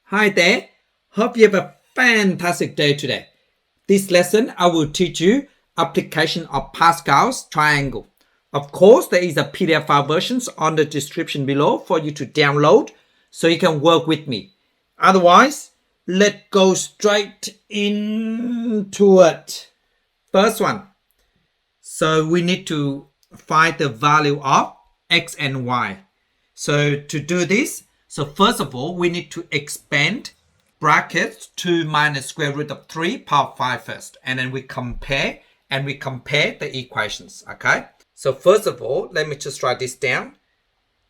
Hi there. Hope you have a fantastic day today. This lesson, I will teach you application of Pascal's triangle. Of course, there is a PDF file versions on the description below for you to download so you can work with me. Otherwise, let's go straight into it. First one. So we need to find the value of x and y. So to do this, so first of all, we need to expand brackets 2 minus square root of 3 power 5 first. And then we compare the equations, okay? So first of all, let me just write this down.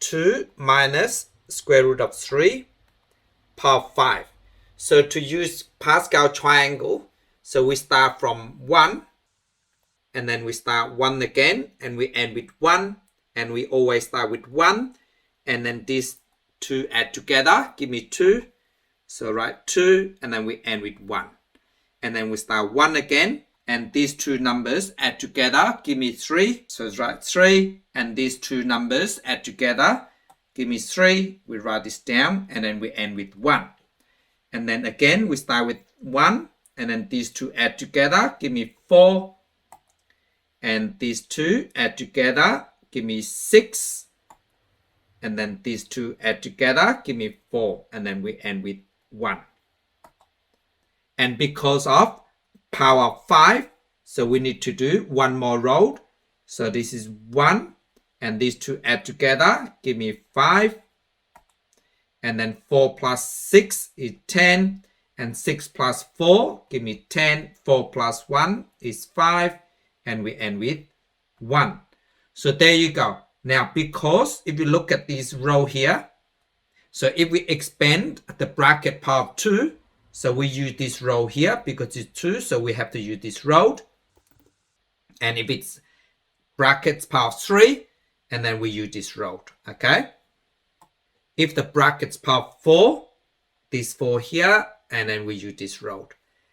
2 minus square root of 3 power 5. So to use Pascal triangle, so we start from 1, and then we start 1 again, and we end with 1, and we always start with 1, and then these two add together, give me 2. So write 2, and then we end with 1. And then we start 1 again, and these two numbers add together, give me 3. So write 3, and these two numbers add together, give me 3. We write this down, and then we end with 1. And then again, we start with 1, and then these two add together, give me 4. And these two add together, give me 6. And then these two add together, give me 4. And then we end with 1. And because of power 5, so we need to do one more row. So this is 1. And these two add together, give me 5. And then 4 plus 6 is 10. And 6 plus 4, give me 10. 4 plus 1 is 5. And we end with 1. So there you go. Now, because if you look at this row here, so if we expand the bracket power of 2, so we use this row here because it's 2, so we have to use this row. And if it's brackets power of 3, and then we use this row, okay? If the brackets power of 4, this 4 here, and then we use this row.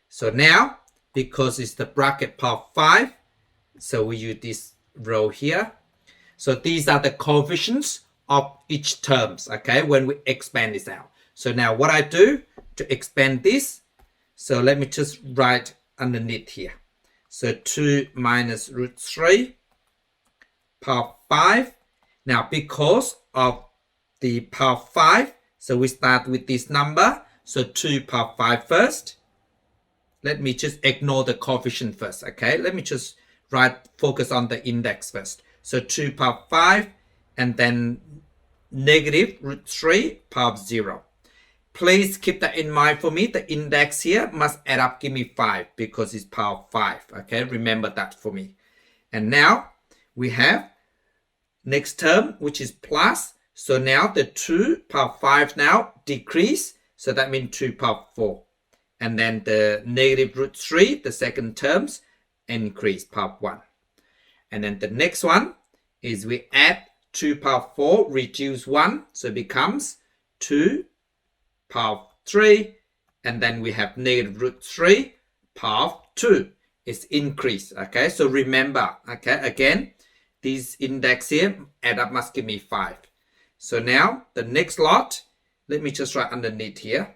So now, because it's the bracket power of 5, so we use this row here. So these are the coefficients of each terms, okay, when we expand this out. So now what I do to expand this, so let me just write underneath here. So 2 minus root 3 power 5. Now because of the power 5, so we start with this number. So 2 power 5 first. Let me just ignore the coefficient first, okay? Let me just focus on the index first. So 2 power 5, and then negative root 3 power 0. Please keep that in mind for me. The index here must add up, give me 5, because it's power 5. Okay, remember that for me. And now we have next term, which is plus. So now the 2 power 5 now decrease. So that means 2 power 4. And then the negative root 3, the second terms, increase power 1. And then the next one is we add 2 power 4, reduce 1. So it becomes 2 power 3. And then we have negative root 3 power 2. It's increase. Okay, so remember, okay, again, this index here add up must give me 5. So now the next lot, let me just write underneath here.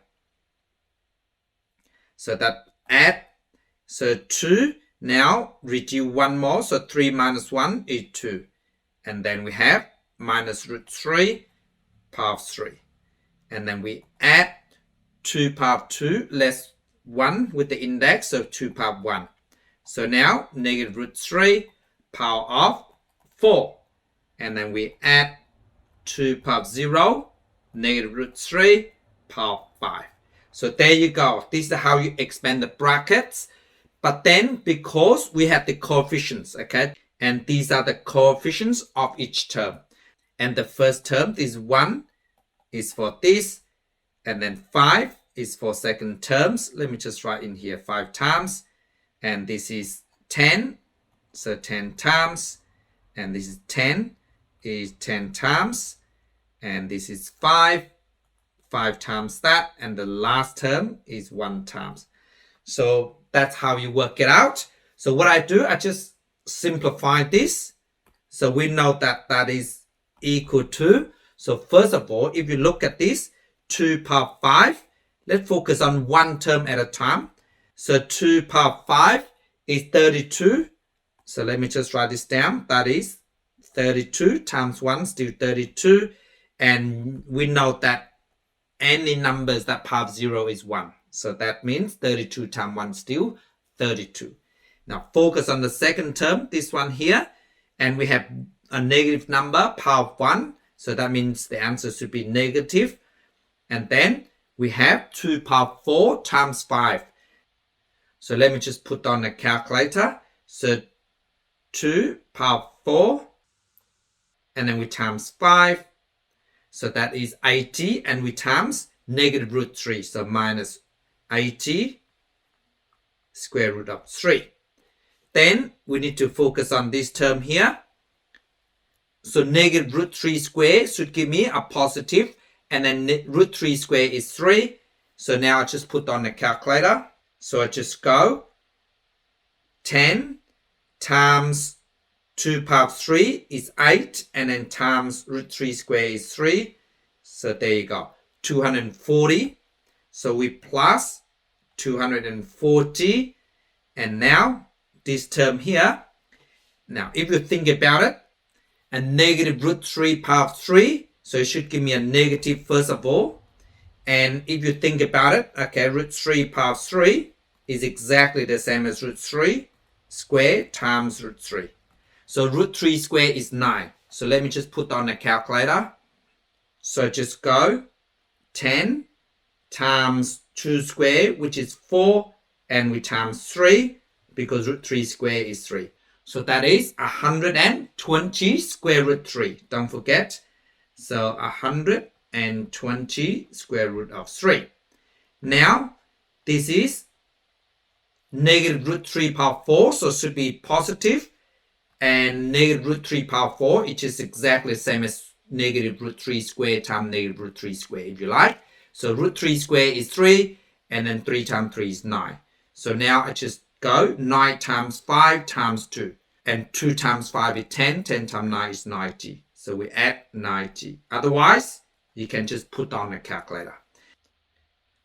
So that add, so 2. Now reduce 1 more, so 3 minus 1 is 2. And then we have minus root 3 power 3. And then we add 2 power 2 less 1 with the index, so 2 power 1. So now negative root 3 power of 4. And then we add 2 power 0, negative root 3 power 5. So there you go. This is how you expand the brackets. But then because we have the coefficients, okay, and these are the coefficients of each term. And the first term, this 1 is for this, and then 5 is for second terms. Let me just write in here 5 times, and this is 10, so 10 times, and this is 10 is 10 times, and this is 5 times that, and the last term is 1 times. So that's how you work it out. So what I do, I just simplify this. So we know that that is equal to, so first of all, if you look at this, 2 power 5, let's focus on one term at a time. So 2 power 5 is 32. So let me just write this down. That is 32 times 1 still 32. And we know that any numbers that power 0 is 1. So that means 32 times 1 still 32. Now focus on the second term, this one here. And we have a negative number, power 1. So that means the answer should be negative. And then we have 2 power 4 times 5. So let me just put on a calculator. So 2 power 4. And then we times 5. So that is 80. And we times negative root 3. So minus 80 square root of 3. Then we need to focus on this term here. So negative root 3 square should give me a positive. And then root 3 square is 3. So now I just put on the calculator. So I just go 10 times 2 power 3 is 8. And then times root 3 square is 3. So there you go. 240. So we plus 240. And now this term here. Now if you think about it. A negative root 3 power 3. So it should give me a negative first of all. And if you think about it, okay, root 3 power 3 is exactly the same as root 3 square times root 3. So root 3 square is 9. So let me just put on a calculator. So just go 10 times 2 square, which is 4. And we times 3 because root 3 square is 3. So that is 120 square root 3. Don't forget. So 120 square root of 3. Now, this is negative root 3 power 4. So it should be positive. And negative root 3 power 4, which is exactly the same as negative root 3 square times negative root 3 square, if you like. So root 3 square is 3. And then 3 times 3 is 9. So now I just go 9 times 5 times 2. And 2 times 5 is 10. 10 times 9 is 90. So we add 90. Otherwise, you can just put on a calculator.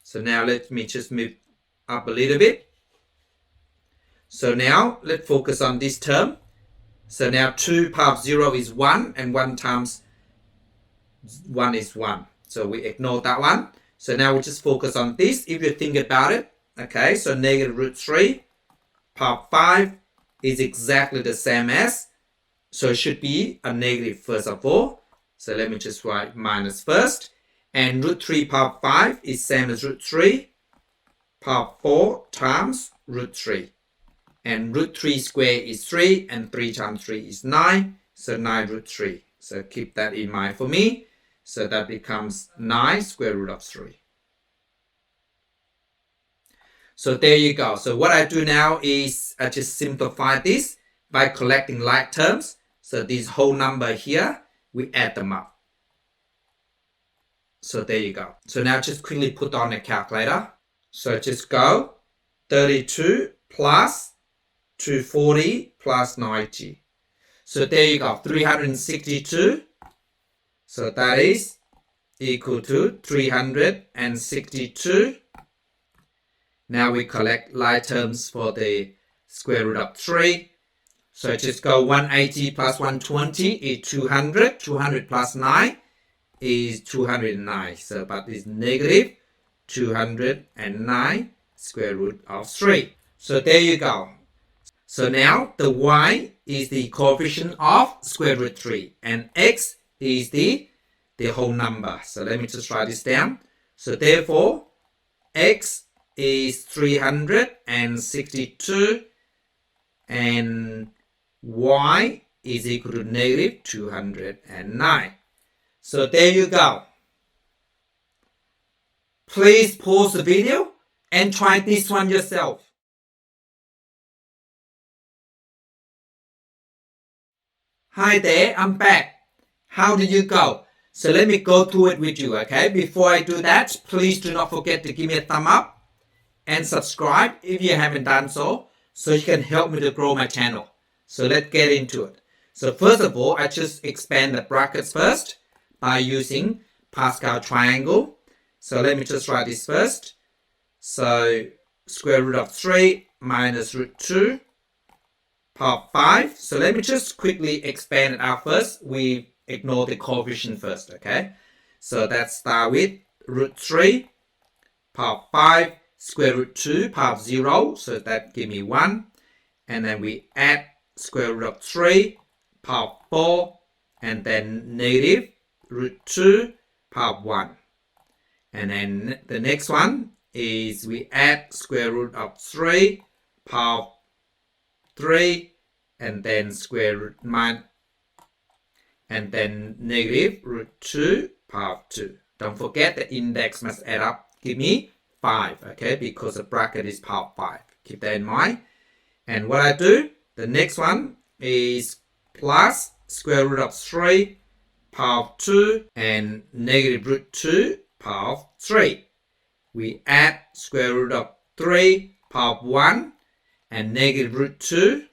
So now let me just move up a little bit. So now let's focus on this term. So now 2 power 0 is 1. And 1 times 1 is 1. So we ignore that one. So now we just focus on this. If you think about it. Okay, so negative root 3 power 5 is exactly the same as, so it should be a negative first of all. So let me just write minus first. And root 3 power 5 is same as root 3 power 4 times root 3. And root 3 square is 3 and 3 times 3 is 9. So 9 root 3. So keep that in mind for me. So that becomes 9 square root of 3. So there you go. So what I do now is I just simplify this by collecting like terms. So this whole number here, we add them up. So there you go. So now just quickly put on a calculator. So just go 32 plus 240 plus 90. So there you go, 362. So that is equal to 362. Now we collect like terms for the square root of 3. So just go 180 plus 120 is 200. 200 plus 9 is 209. So but it's negative 209 square root of 3. So there you go. So now the y is the coefficient of square root 3. And x is the whole number. So let me just write this down. So therefore, x is 362 and y is equal to negative 209. So there you go. Please pause the video and try this one yourself. Hi there, I'm back. How did you go? So let me go through it with you, okay? Before I do that, please do not forget to give me a thumb up and subscribe if you haven't done so you can help me to grow my channel. So let's get into it. So first of all, I just expand the brackets first by using Pascal triangle. So let me just write this first. So square root of 3 minus root 2 power 5. So let me just quickly expand it out first. We ignore the coefficient first, okay? So let's start with root 3 power 5 square root 2 power 0. So that give me 1. And then we add square root of 3 power 4 and then negative root 2 power 1. And then the next one is we add square root of 3 power 3 and then square root minus and then negative root 2 power 2. Don't forget the index must add up. Give me 5, okay, because the bracket is power 5. Keep that in mind. And what I do, the next one is plus square root of 3 power 2 and negative root 2 power 3. We add square root of 3 power 1 and negative root 2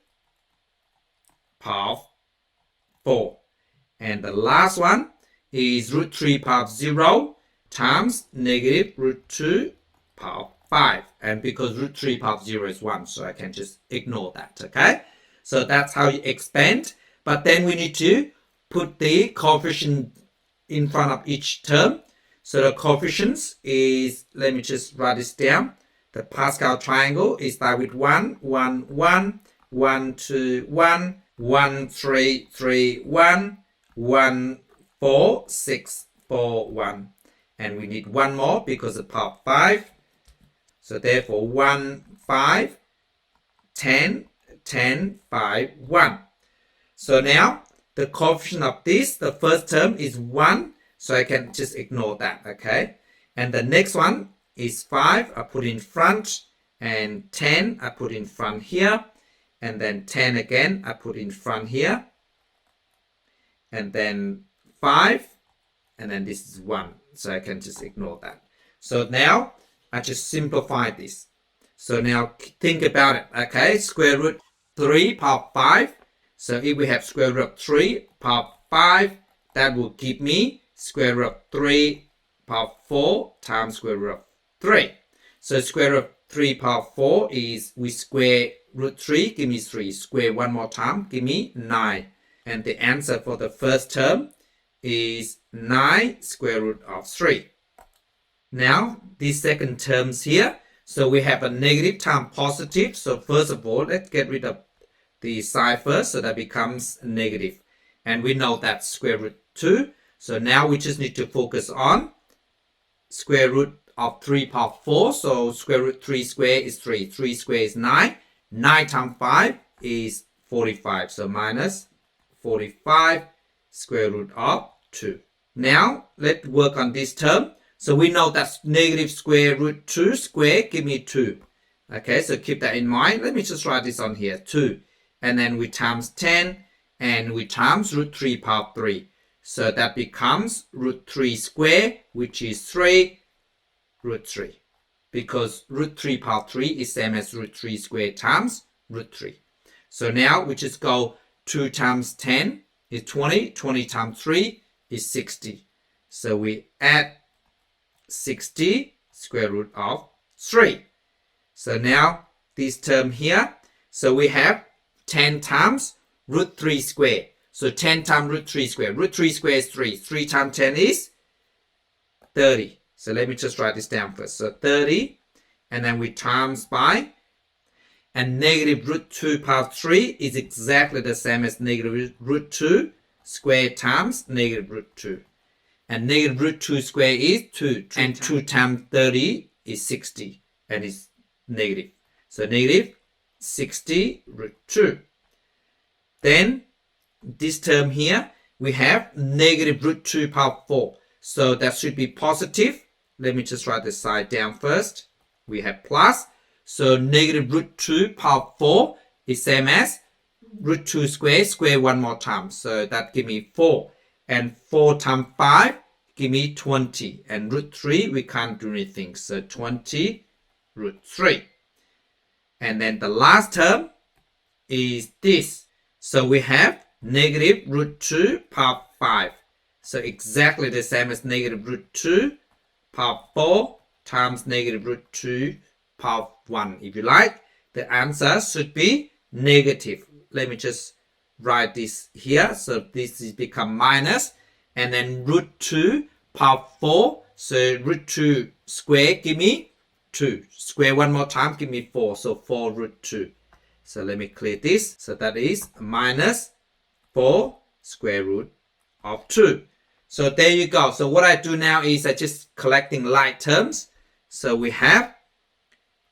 power 4. And the last one is root 3 power 0 times negative root 2 power 5. And because root 3 power 0 is 1, so I can just ignore that, okay? So that's how you expand. But then we need to put the coefficient in front of each term. So the coefficients is, let me just write this down. The Pascal triangle is start with 1, 1, 1, 1, 2, 1, 1, 3, 3, 1, 1, 4, 6, 4, 1. And we need one more because of power 5. So therefore 1, 5, 10, 10, 5, 1. So now the coefficient of this, the first term is 1. So I can just ignore that, okay? And the next one is 5. I put in front. And 10 I put in front here. And then 10 again I put in front here. And then 5. And then this is 1. So I can just ignore that. So now I just simplify this. So now think about it, okay? Square root 3 power 5. So if we have square root of 3 power 5, that will give me square root of 3 power 4 times square root of 3. So square root of 3 power 4 is we square root 3, give me 3. Square one more time, give me 9. And the answer for the first term is 9 square root of 3. Now, these second terms here. So we have a negative times positive. So first of all, let's get rid of the sign first. So that becomes negative. And we know that's square root 2. So now we just need to focus on square root of 3 power 4. So square root 3 square is 3. 3 square is 9. 9 times 5 is 45. So minus 45 square root of 2. Now let's work on this term. So we know that's negative square root 2 square give me 2. Okay, so keep that in mind. Let me just write this on here, 2. And then we times 10 and we times root 3 power 3. So that becomes root 3 square, which is 3 root 3. Because root 3 power 3 is same as root 3 square times root 3. So now we just go 2 times 10 is 20. 20 times 3 is 60. So we add 60 square root of 3. So now this term here. So we have 10 times root 3 square. So 10 times root 3 square. Root 3 square is 3. 3 times 10 is 30. So let me just write this down first. So 30. And then we times by. And negative root 2 power 3 is exactly the same as negative root 2 square times negative root 2. And negative root 2 square is 2. And 2 times 30 is 60. And it's negative. So negative 60 root 2. Then this term here, we have negative root 2 power 4. So that should be positive. Let me just write the side down first. We have plus. So negative root 2 power 4 is same as root 2 square, square one more time. So that give me 4. And 4 times 5 give me 20. And root 3, we can't do anything. So 20 root 3. And then the last term is this. So we have negative root 2 power 5. So exactly the same as negative root 2 power 4 times negative root 2 power 1. If you like, the answer should be negative. Let me just write this here. So this is become minus. And then root 2 power 4. So root 2 square give me 2. Square one more time give me 4. So 4 root 2. So let me clear this. So that is minus 4 square root of 2. So there you go. So what I do now is I just collecting like terms. So we have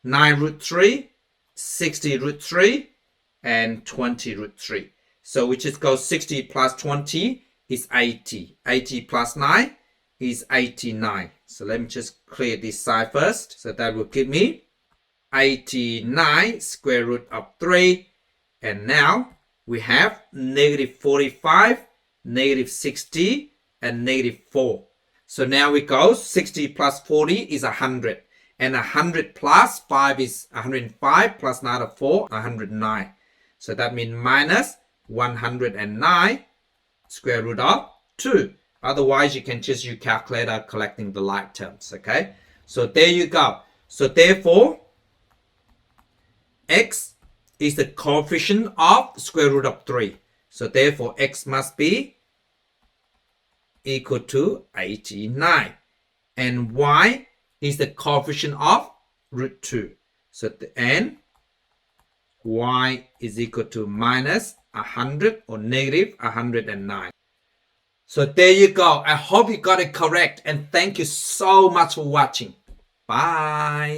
9 root 3, 60 root 3, and 20 root 3. So we just go 60 plus 20 is 80. 80 plus 9 is 89. So let me just clear this side first. So that will give me 89 square root of 3. And now we have negative 45, negative 60, and negative 4. So now we go 60 plus 40 is 100. And 100 plus 5 is 105 plus another 4, 109. So that means minus 109 square root of 2. Otherwise, you can just use calculator collecting the like terms. Okay. So there you go. So therefore, x is the coefficient of square root of 3. So therefore, x must be equal to 89. And y is the coefficient of root 2. So and y is equal to minus 100 or negative 109. So there you go. I hope you got it correct. And thank you so much for watching. Bye.